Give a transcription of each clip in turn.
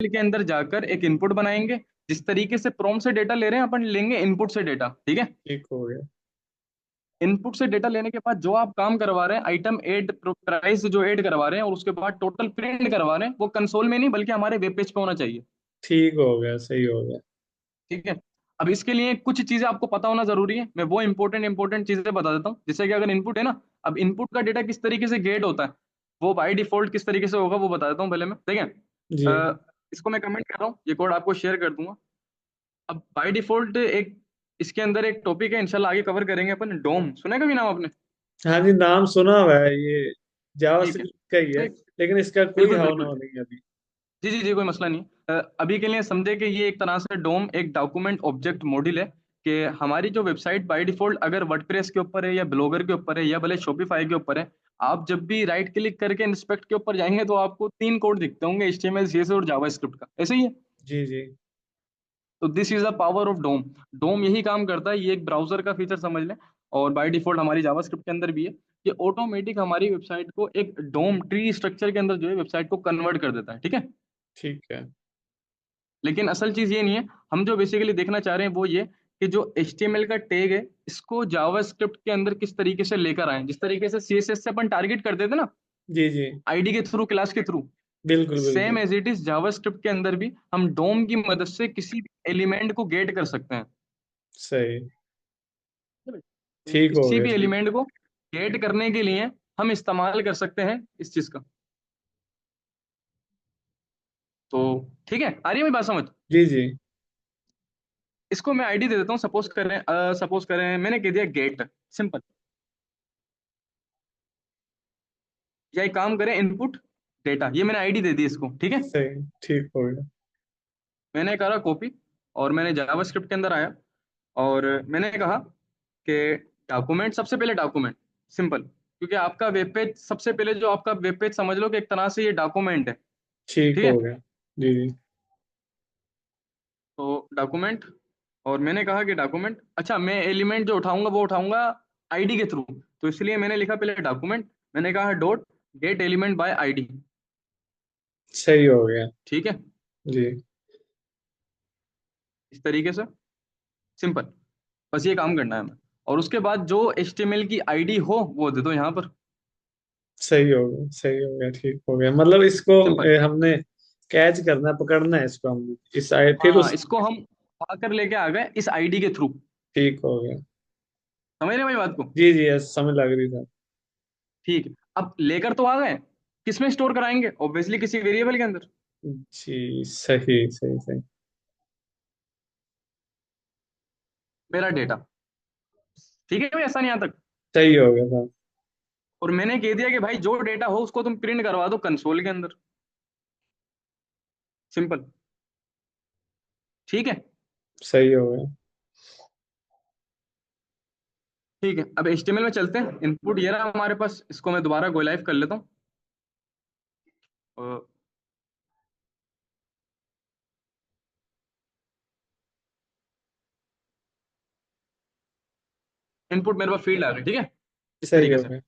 के अंदर जाकर एक इनपुट बनाएंगे। जिस तरीके से प्रॉम्प्ट से डेटा ले रहे हैं, अपन लेंगे इनपुट से डेटा, ठीक है। ठीक हो गया। इनपुट से डेटा लेने के बाद जो आप काम करवा रहे हैं, आइटम ऐड, प्राइस जो ऐड करवा रहे हैं, और उसके बाद टोटल प्रिंट करवा रहे हैं, वो कंसोल में नहीं बल्कि हमारे वेब पेज पे होना चाहिए। ठीक हो गया, सही हो गया। ठीक है। अब इसके लिए कुछ चीजें आपको पता होना जरूरी है, मैं वो इंपॉर्टेंट इंपॉर्टेंट चीजें बता देता हूँ। जैसे कि अगर इनपुट है ना, अब इनपुट का डेटा किस तरीके से गेट होता है, वो बाय डिफॉल्ट किस तरीके से होगा वो बता देता हूँ पहले मैं, ठीक है। जी इसको मैं कमेंट कर रहा हूँ, ये कोड आपको शेयर कर दूंगा। अब बाय डिफॉल्ट एक इसके अंदर एक टॉपिक है, इंशाल्लाह आगे कवर करेंगे अपन, डोम, सुना है कभी नाम आपने? हाँ जी, नाम सुना हुआ है ये, ठीक है। जावास्क्रिप्ट का ही है। तो लेकिन इसका कोई बिल्कुल हवा बिल्कुल। नहीं है अभी। जी जी जी, कोई मसला नहीं है। अभी के लिए समझे कि ये एक तरह से डोम एक डॉक्यूमेंट ऑब्जेक्ट मॉड्यूल है, कि हमारी जो वेबसाइट बाय डिफॉल्ट अगर वर्डप्रेस के ऊपर है या ब्लॉगर के ऊपर है या भले शॉपिफाई के ऊपर है, आप जब भी राइट क्लिक करके इंस्पेक्ट के ऊपर जाएंगे तो आपको तीन कोड दिखते होंगे, एचटीएमएल, सीएसएस और जावास्क्रिप्ट का, ऐसे ही है। जी जी। तो this is the power of dome. Dome यही काम करता है, ये एक ब्राउजर का फीचर समझ लें, और बाय डिफॉल्ट हमारी जावास्क्रिप्ट के अंदर भी है। ये ऑटोमेटिक हमारी वेबसाइट को एक डोम ट्री स्ट्रक्चर के अंदर जो है वेबसाइट को कन्वर्ट कर देता है, ठीक है। ठीक है। लेकिन असल चीज ये नहीं है, हम जो बेसिकली देखना चाह रहे हैं वो ये, कि जो HTML का टैग है, इसको जावास्क्रिप्ट के अंदर किस तरीके से लेकर आए, जिस तरीके से CSS से अपन टारगेट करते थे ना, जी जी। आईडी के थ्रू, क्लास के थ्रू, बिल्कुल सेम बिल्कुल। एज इट इज जावास्क्रिप्ट के अंदर भी हम डोम की मदद से किसी भी एलिमेंट को गेट कर सकते हैं। सही। तो ठीक हो किसी गया, भी ठीक। एलिमेंट को गेट करने के लिए हम इस्तेमाल कर सकते हैं इस चीज का। तो ठीक है, आ रही है मेरी बात समझ? जी जी। इसको मैं आईडी दे देता हूँ, सपोज करें मैंने कह दिया गेट, सिंपल। या एक काम करें, इनपुट डेटा, ये मैंने आईडी दे दी इसको, ठीक है। सही, ठीक हो गया। मैंने करा कॉपी, और मैंने जावास्क्रिप्ट के अंदर आया, और मैंने कहा कि डॉक्यूमेंट, सबसे पहले डॉक्यूमेंट, सिंपल, क्योंकि आपका वेब पेज, सबसे पहले जो आपका वेब पेज समझ लो कि एक तरह से ये डॉक्यूमेंट है, ठीक ठीक है। हो गया। जी जी। तो डॉक्यूमेंट, और मैंने कहा कि डॉक्यूमेंट, अच्छा मैं एलिमेंट जो उठाऊंगा वो उठाऊंगा आईडी के थ्रू, तो इसलिए मैंने लिखा पहले डॉक्यूमेंट, मैंने कहा dot gate element by ID, सही हो गया। ठीक है। जी। इस तरीके से, सिंपल, बस ये काम करना है हमें। और उसके बाद जो HTML की आईडी हो वो दे दो यहाँ पर, सही हो गया, सही हो गया, ठीक हो गया। मतलब इसको सिंपल। हमने कैच करना है, पकड़ना है इसको हमने, इस आए फिर हाँ, उस। इसको हम आकर लेके आ गए इस आईडी के थ्रू। ठीक हो गया। समझ रहे हैं मेरी बात को? जी जी, यस, समझ लग रही था। ठीक है। अब लेकर तो आ गए, किस में स्टोर कराएंगे? ऑब्वियसली किसी वेरिएबल के अंदर, जी, सही सही सही। मेरा डेटा, ठीक है भाई, ऐसा नहीं, यहाँ तक। सही हो गया था। और मैंने कह दिया कि भाई जो डेटा हो उसको तुम प्रिंट करवा दो कंसोल के अंदर, सिंपल, ठीक है। सही हो गया। ठीक है, अब HTML में चलते हैं। इनपुट ये रहा हमारे पास, इसको मैं दोबारा गो लाइव कर लेता हूँ। इनपुट मेरे पास फील्ड आ गई, ठीक है, इस सही तरीके हो से। गया।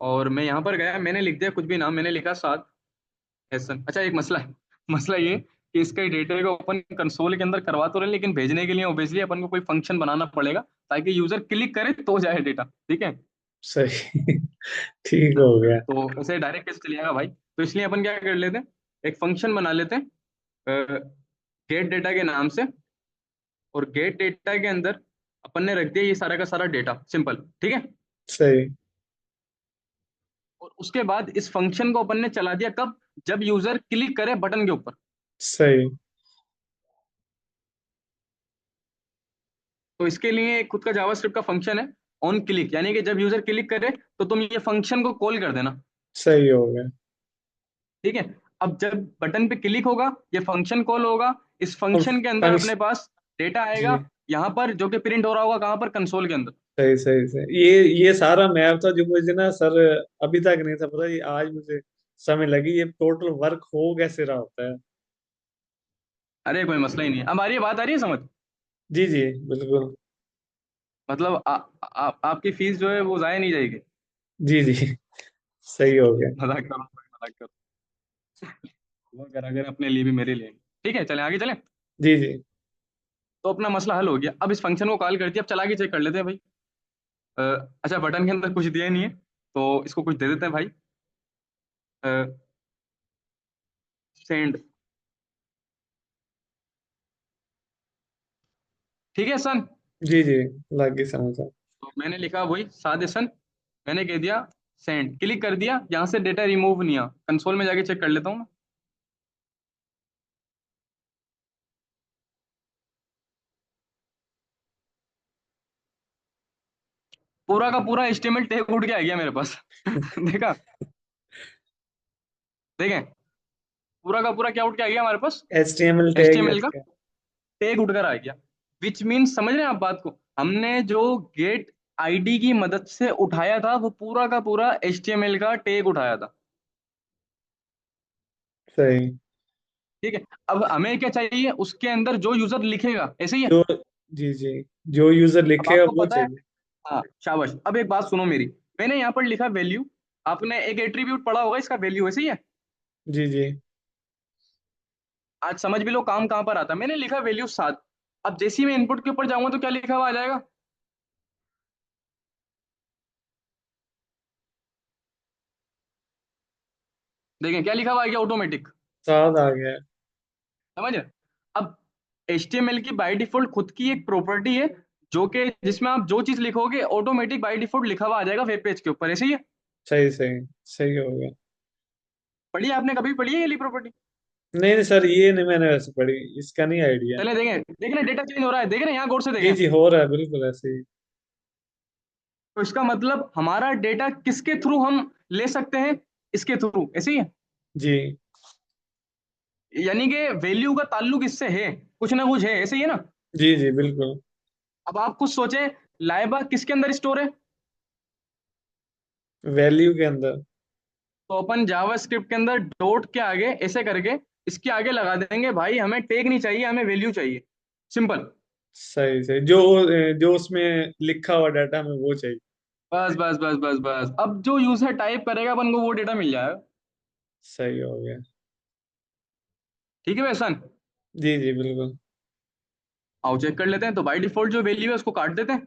और मैं यहाँ पर गया, मैंने लिख दिया कुछ भी नाम, मैंने लिखा साद हैसन। अच्छा, एक मसला है, मसला ये कि इसके डेटा को अपन कंसोल के अंदर करवा तो रहे, लेकिन भेजने के लिए ऑब्वियसली अपन को कोई फंक्शन बनाना पड़ेगा, ताकि यूजर क्लिक करे तो जाए डेटा, ठीक है। सही। ठीक हो गया। तो ऐसे डायरेक्ट कैसे चलेगा भाई, तो इसलिए अपन क्या कर लेते हैं, एक फंक्शन बना लेते हैं गेट डेटा के नाम से, और गेट डेटा के अंदर अपन ने रख दिया ये सारा का सारा डेटा, सिंपल, ठीक है। सही और उसके बाद इस फंक्शन को अपन ने चला दिया कब, जब यूजर क्लिक करे बटन के ऊपर। सही। तो इसके लिए एक खुद का जावास्क्रिप्ट का फंक्शन है, ऑन क्लिक, यानी कि जब यूजर क्लिक करे तो तुम ये फंक्शन को कॉल कर देना, सही हो गया। ठीक है। अब जब बटन पे क्लिक होगा, ये फंक्शन कॉल होगा, इस और फंक्शन के अंदर अपने फंक्शन। पास डेटा आएगा, जी। यहाँ पर जो कि प्रिंट हो रहा होगा कहाँ पर, कंसोल के अंदर। सही सही सही, ये सारा मैप था जो मुझे ना सर अभी तक नहीं था पता, ये आज मुझे समय लगी, ये टोटल वर्क हो कैसे रहा होता है। अरे कोई मसला ही नहीं है, अब आ रही है बात, आ रही है समझ? जी जी। बिल्कुल। मतलब आपकी फीस जो है वो जाया नहीं जाएगी। जी जी। सही हो गया। मजाक करो भाई, मजाक करो। वो अगर अगर अपने लिए भी मेरे लिए भी। ठीक है, चले आगे चले। जी जी तो अपना मसला हल हो गया। अब इस फंक्शन को कॉल कर दिया, अब चला के चेक कर लेते हैं भाई। अ, अच्छा, बटन के अंदर कुछ दिया नहीं है, तो इसको कुछ दे देते हैं भाई। सेंड। ठीक है सन। जी जी, लग गई समझ आ। तो मैंने लिखा वही सादे सन। मैंने कह दिया सेंड, क्लिक कर दिया, यहाँ से डेटा रिमूव नहीं हुआ। कंसोल में जाके चेक कर लेता हूँ मैं। पूरा का पूरा HTML टैग उठ के आ गया मेरे पास। देखा? देखें, पूरा का पूरा क्या उठ के आ गया हमारे पास? HTML टैग HTML का इसका। टैग उठकर आ गया। विच मीन्स, समझ रहे हैं आप बात को? हमने जो गेट आईडी की मदद से उठाया था, वो पूरा का पूरा HTML का टैग उठाया था। सही। ठीक है। अब हमें क्या चाहिए? उसके अंदर जो यूजर लिखेगा, ऐसे ही है। जो, जी जी, जो यूजर अब लिखेगा आपको वो पता है, चाहिए। हाँ शाबाश, अब एक बात सुनो मेरी। मैंने यहाँ पर लिखा वैल्यू। आपने एक एट्रीब्यूट पढ़ा होगा, इसका वैल्यू है, सही है। जी जी आज समझ भी लो काम कहाँ पर आता है। मैंने लिखा वैल्यू 7। अब जैसे ही मैं इनपुट के ऊपर जाऊंगा तो क्या लिखा हुआ आ जाएगा? देखें क्या लिखा हुआ आ गया ऑटोमेटिक। साथ आ गया। समझ रहे? अब HTML की बाय डिफॉल्ट खुद की एक प्रॉपर्टी है, जो कि जिसमें आप जो चीज लिखोगे ऑटोमेटिक बाय डिफॉल्ट लिखा हुआ आ जाएगा वेब पेज के ऊपर, ऐसे ही है। सही सही। सही हो गया। पढ़ी है आपने? कभी पढ़ी है ये प्रॉपर्टी? नहीं नहीं सर, ये नहीं मैंने वैसे पढ़ी, इसका नहीं आइडिया। चले देखें, देख रहे डेटा चेंज हो रहा है, देख रहे हैं यहाँ गौर से जी देखें। जी, हो रहा है बिल्कुल ऐसे ही। तो इसका मतलब हमारा डेटा किसके थ्रू हम ले सकते हैं? इसके थ्रू, ऐसे ही है। जी यानी कि वैल्यू का ताल्लुक इससे है, कुछ ना कुछ है, ऐसे ही है ना। जी जी बिल्कुल। अब आप खुद सोचें, लाइबा किसके अंदर स्टोर है? वैल्यू के अंदर। तो अपन जावास्क्रिप्ट के अंदर डॉट के आगे ऐसे करके इसके आगे लगा देंगे भाई, हमें टैग नहीं चाहिए, हमें वैल्यू चाहिए। सिंपल। सही सही, जो जो उसमें लिखा हुआ डाटा हमें वो चाहिए। बस बस बस बस बस, अब जो यूजर टाइप करेगा अपन को वो डेटा मिल जाएगा। सही हो गया। ठीक है वैसन। जी जी बिल्कुल। आओ चेक कर लेते हैं। तो बाय डिफॉल्ट जो वैल्यू है उसको काट देते हैं।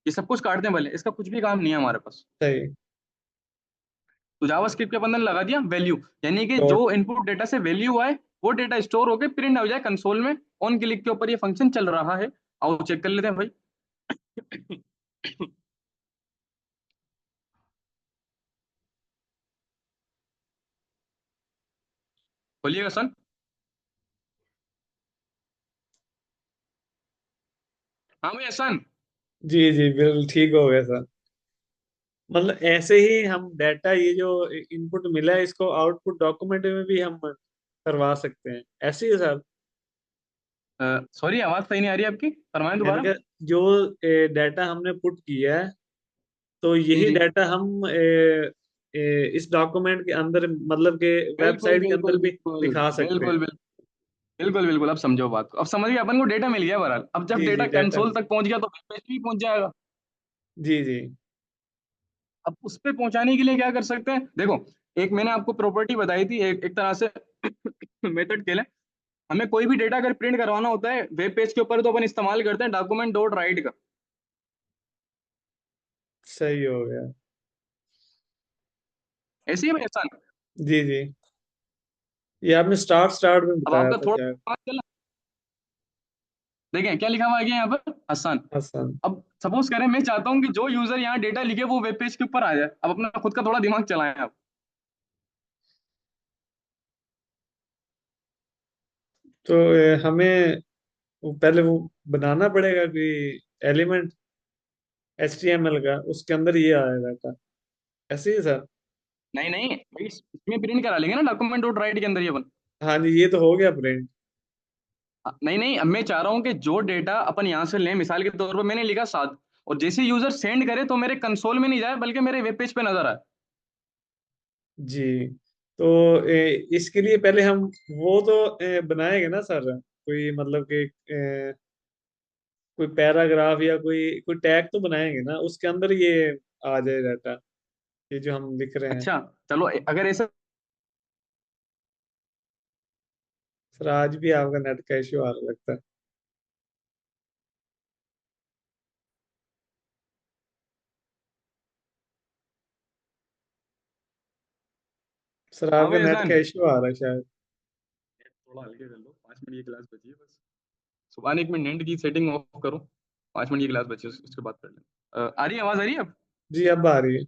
ये सब कुछ काट दें भले, इसका कुछ भी काम नहीं है हमारे पास। सही। तो जावास्क्रिप्ट के अंदर लगा दिया वैल्यू, यानी कि तो जो इनपुट डेटा से वैल्यू आए वो डेटा स्टोर होकर प्रिंट हो जाए कंसोल में। ऑन क्लिक के ऊपर ये फंक्शन चल रहा है। आओ चेक कर लेते हैं भाई। बोलिएगा सन। हाँ भैया सन। जी जी बिल्कुल ठीक हो गया सर। मतलब ऐसे ही हम डाटा, ये जो इनपुट मिला है इसको आउटपुट डॉक्यूमेंट में भी हम करवा सकते हैं, ऐसे ही है सर। सॉरी, आवाज सही नहीं आ रही आपकी, फरमाएं मैंने दोबारा। कहा, जो डाटा हमने पुट किया है, तो जी यही जी, डाटा हम इस डॉक्यूमेंट के अंदर, मतलब के बिल्कुल वेबसाइट के अंदर बिल्कुल भी बिल्कुल दिखा सकते हैं। बिल्कुल बिल्कुल। बिल्कुल बिल्कुल, अब समझो बात को, अब समझ गए अपन को डेटा मिल गया बहरहाल। अब जब जी डेटा जी, डाटा कंसोल में। तक पहुंच गया तो पेज भी पहुंच जाएगा। जी जी अब उस पे पहुंचाने के लिए क्या कर सकते हैं? देखो, एक मैंने आपको प्रॉपर्टी बताई थी, एक तरह से मेथड के लिए। हमें कोई भी डेटा अगर प्रिंट करवाना होता है वेब पेज के ऊपर, तो अपन इस्तेमाल करते हैं डॉक्यूमेंट डॉट राइट का। सही हो गया। ऐसे ही है एहसान। जी जी, ये आपने स्टार्ट स्टार्ट में अब बताया आपका था थोड़ा शायद। दिमाग चला। देखें क्या लिखा हुआ है यहाँ पर, आसान। आसान। अब सपोज करें मैं चाहता हूँ कि जो यूजर यहाँ डेटा लिखे वो वेब पेज के ऊपर आ जाए। अब अपना खुद का थोड़ा दिमाग चलाएं आप। तो हमें पहले वो बनाना पड़ेगा कि एलिमेंट HTML का, उसके अंदर ये आएगा था, ऐसे ही सर। नहीं नहीं भाई, इसमें प्रिंट करा लेंगे ना डॉक्यूमेंट डॉट राइट के अंदर ही अपन। हाँ जी, ये तो हो गया प्रिंट। नहीं नहीं, अब मैं चाह रहा हूँ कि जो डेटा अपन यहाँ से लें, मिसाल के तौर पर मैंने लिखा 7, और जैसे यूजर सेंड करे तो मेरे कंसोल में नहीं जाए बल्कि मेरे वेब पेज पे नजर आए। जी, तो इसके लिए पहले हम वो तो बनाएंगे ना सर, कोई मतलब कि कोई पैराग्राफ या कोई कोई टैग तो बनाएंगे ना, उसके अंदर ये आ जाए डाटा। ये जो हम लिख रहे हैं। अच्छा, चलो अगर ऐसा। सर आज भी आपका नेट का इश्यू आ रहा लगता है। सर हाँ आपका भाई नेट एहसान, का इश्यू आ रहा है शायद। थोड़ा हल्के कर लो, 5 मिनट की क्लास बची है बस। सुबह 1 मिनट नेट की सेटिंग ऑफ करो, 5 मिनट की क्लास बची है, उसके बाद कर लें। आ रही है आवाज, आ रही है अब? जी अब आ रही है।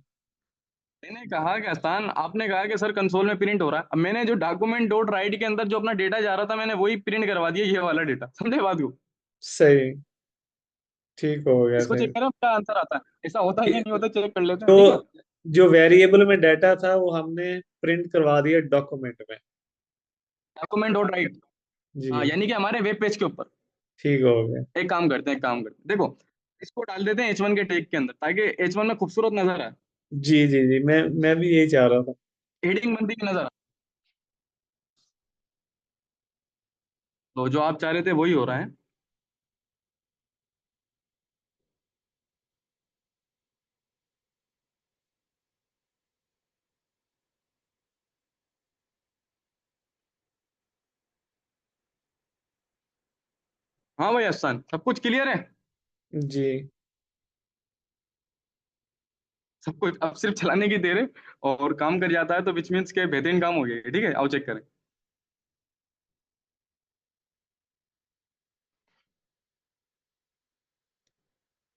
मैंने कहा कि आसान, आपने कहा कि सर कंसोल में प्रिंट हो रहा है, अब मैंने जो डॉक्यूमेंट डॉट राइट के अंदर जो अपना डेटा जा रहा था मैंने वही प्रिंट करवा दिया, ये वाला डेटा, समझे बात को? सही। ठीक हो गया इसको चेक सही। करो क्या आंसर आता है, ऐसा होता है या नहीं होता, चेक कर लेते हैं, ठीक है। तो जो वेरिएबल में डाटा था वो हमने प्रिंट करवा दिया डॉक्यूमेंट में। Document dot right. हाँ, जी यानी कि हमारे वेब पेज के ऊपर। ठीक हो गया। एक काम करते हैं, एक काम करते हैं, देखो, इसको डाल देते हैं H1 के टैग के अंदर ताकि H1 में खूबसूरत नजर आए, जी जी जी, मैं भी यही चाह रहा था। हेडिंग बनती की नजर आए। तो जो आप चाह रहे थे वही हो रहा है। हाँ भाई आसान, सब कुछ क्लियर है। जी सब कुछ अब सिर्फ चलाने की देर है, और काम कर जाता है तो विच मीन्स के बेहतरीन काम हो गया, ठीक है, आओ चेक करें।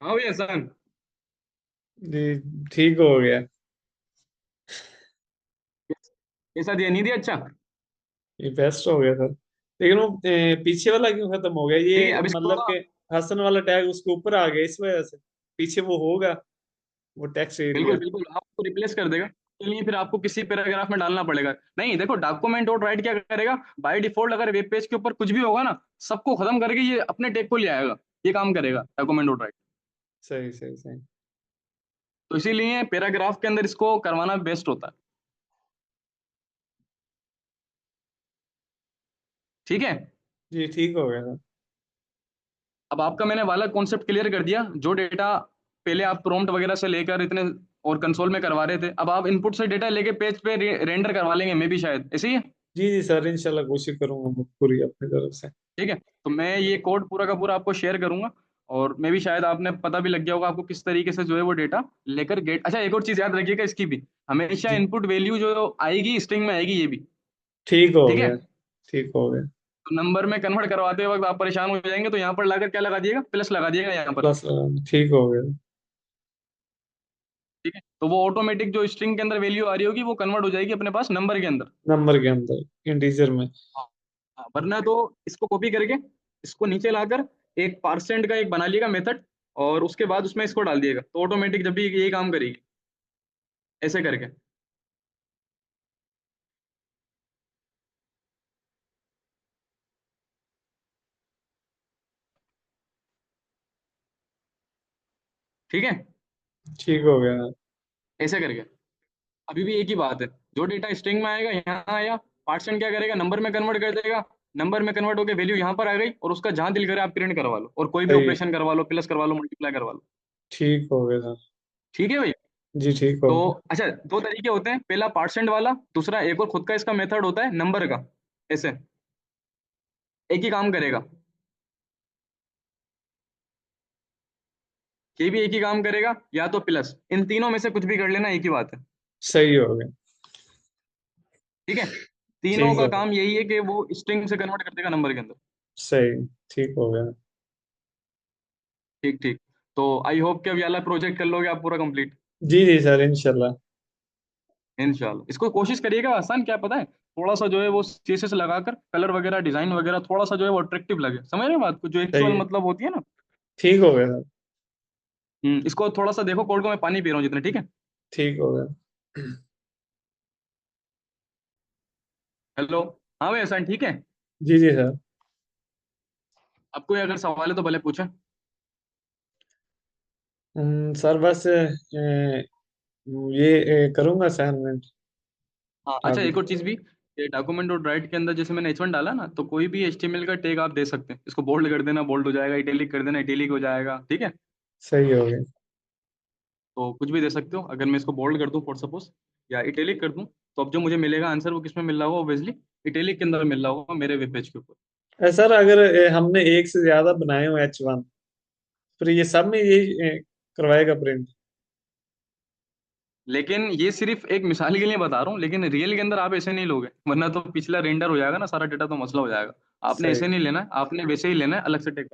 हाँ भाई आसान। जी ठीक हो गया। कैसा दिया, नहीं दिया? अच्छा, ये बेस्ट हो गया सर। लेकिन वो पीछे वाला क्यों खत्म हो गया ठीक है, ये, अब इसको मतलब ना, कि हसन वाला टैग उसके ऊपर आ गया इस वजह से। पीछे वो होगा, वो टेक्स्ट बिल्कुल एरिया। बिल्कुल आपको रिप्लेस कर देगा, के लिए फिर आपको किसी पैराग्राफ में डालना पड़ेगा। नहीं देखो, डॉक्यूमेंट डॉट राइट क्या करेगा, बाय डिफॉल्ट अगर वेब पेज के ऊपर कुछ भी होगा ना, सबको खत्म करके ये अपने टेक को ले आएगा, ये काम करेगा डॉक्यूमेंट डॉट राइट। सही सही सही। तो इसीलिए पैराग्राफ के अंदर इसको करवाना बेस्ट होता है, ठीक है। जी ठीक हो गया सर। अब आपका मैंने वाला कॉन्सेप्ट क्लियर कर दिया, जो डेटा पहले आप प्रॉम्प्ट वगैरह से लेकर इतने और कंसोल में करवा रहे थे, अब आप इनपुट से डेटा लेके पेज पे रेंडर करवा लेंगे, मे भी शायद ऐसे ही है। जी जी सर, इंशाल्लाह कोशिश करूंगा मैं पूरी अपनी तरफ से। ठीक है, तो मैं ये कोड पूरा का पूरा आपको शेयर करूंगा, और मे भी शायद आपने पता भी लग गया होगा आपको किस तरीके से जो है वो डेटा लेकर गेट। अच्छा, एक और चीज याद रखिएगा इसकी भी, हमेशा जी इनपुट वैल्यू जो आएगी स्ट्रिंग में आएगी, ये भी, ठीक हो ठीक है। गया। ठीक हो गया। तो नंबर में कन्वर्ट करवाते वक्त आप परेशान हो जाएंगे, तो यहाँ पर लाकर क्या लगा दिएगा, प्लस लगा दिएगा यहाँ पर। प्लस ठीक हो गया। ठीक है, तो वो ऑटोमेटिक जो स्ट्रिंग के अंदर वैल्यू आ रही होगी वो कन्वर्ट हो जाएगी अपने पास नंबर के अंदर। नंबर के अंदर इंटीजर में। हाँ, हाँ, वरना तो इसको कॉपी करके इसको नीचे लाकर एक परसेंट का एक बना लिएगा मेथड, और उसके बाद उसमें इसको डाल दिएगा तो ऑटोमेटिक जब भी ये काम करेगी, ऐसे करके। ठीक है, ठीक हो गया। ऐसे करके। अभी भी एक ही बात है, जो डेटा स्ट्रिंग में आएगा यहाँ आया, पार्सेंट क्या करेगा, नंबर में कन्वर्ट कर देगा, नंबर में कन्वर्ट होकर वैल्यू यहाँ पर आ गई, और उसका जहां दिल करे आप प्रिंट करवा लो, और कोई भी सही। ऑपरेशन करवा लो, प्लस करवा लो, मल्टीप्लाई करवा लो। ठीक हो गया सर। ठीक है भाई। जी ठीक हो तो गया। अच्छा, दो तरीके होते हैं, पहला पार्सेंट वाला, दूसरा एक और खुद का इसका मेथड होता है नंबर का, ऐसे एक ही काम करेगा, ये भी एक ही काम करेगा, या तो प्लस, इन तीनों में से कुछ भी कर लेना, एक ही बात है। सही हो गया। ठीक है, तीनों ठीक का हो गया। काम यही है कि वो स्ट्रिंग से कन्वर्ट कर देगा नंबर के अंदर। सही। ठीक हो गया। ठीक ठीक। तो आई होप कि अब ये वाला प्रोजेक्ट कर लोगे आप पूरा कंप्लीट, जी जी सर इंशाल्लाह। इंशाल्लाह। इसको कोशिश करिएगा, आसान क्या पता है, थोड़ा सा जो है वो सीएसएस लगाकर कलर वगैरह डिजाइन वगैरह थोड़ा सा जो है वो अट्रैक्टिव लगे, समझ रहे हैं बात को, जो सही एक्चुअल है। मतलब होती है ना। ठीक हो गया सर। इसको थोड़ा सा देखो कोड को, मैं पानी पी रहा हूँ जितने, ठीक है। ठीक हो गया। हेलो, हाँ भाई आसान, ठीक है। जी जी सर। आपको अगर सवाल है तो भले पूछें। सर बस ये करूंगा असाइनमेंट हाँ, अच्छा, अभी। एक और चीज भी, ये डॉक्यूमेंट डॉट राइट के अंदर जैसे मैंने H1 डाला ना, तो कोई भी HTML का टैग आप दे सकते हैं, इसको बोल्ड कर देना बोल्ड हो जाएगा, इटैलिक कर देना इटैलिक हो जाएगा, ठीक है। सही हो गया। तो कुछ भी दे सकते हो। अगर मैं इसको बोल्ड कर दूं फॉर सपोज, या इटैलिक कर दूं, तो अब जो मुझे मिलेगा आंसर वो किस में मिल रहा होगा, ऑब्वियसली इटैलिक के अंदर मिल रहा होगा मेरे वेब पेज के ऊपर। सर अगर हमने एक से ज्यादा बनाए हो H1, फिर ये सब में यही करवाएगा प्रिंट? लेकिन ये सिर्फ एक मिसाल के लिए बता रहा हूँ, लेकिन रियल के अंदर आप ऐसे नहीं लोगे, वरना तो पिछला रेंडर हो जाएगा ना सारा डेटा, तो मसला हो जाएगा। आपने सही। ऐसे नहीं लेना है, आपने वैसे ही लेना है, अलग से टेक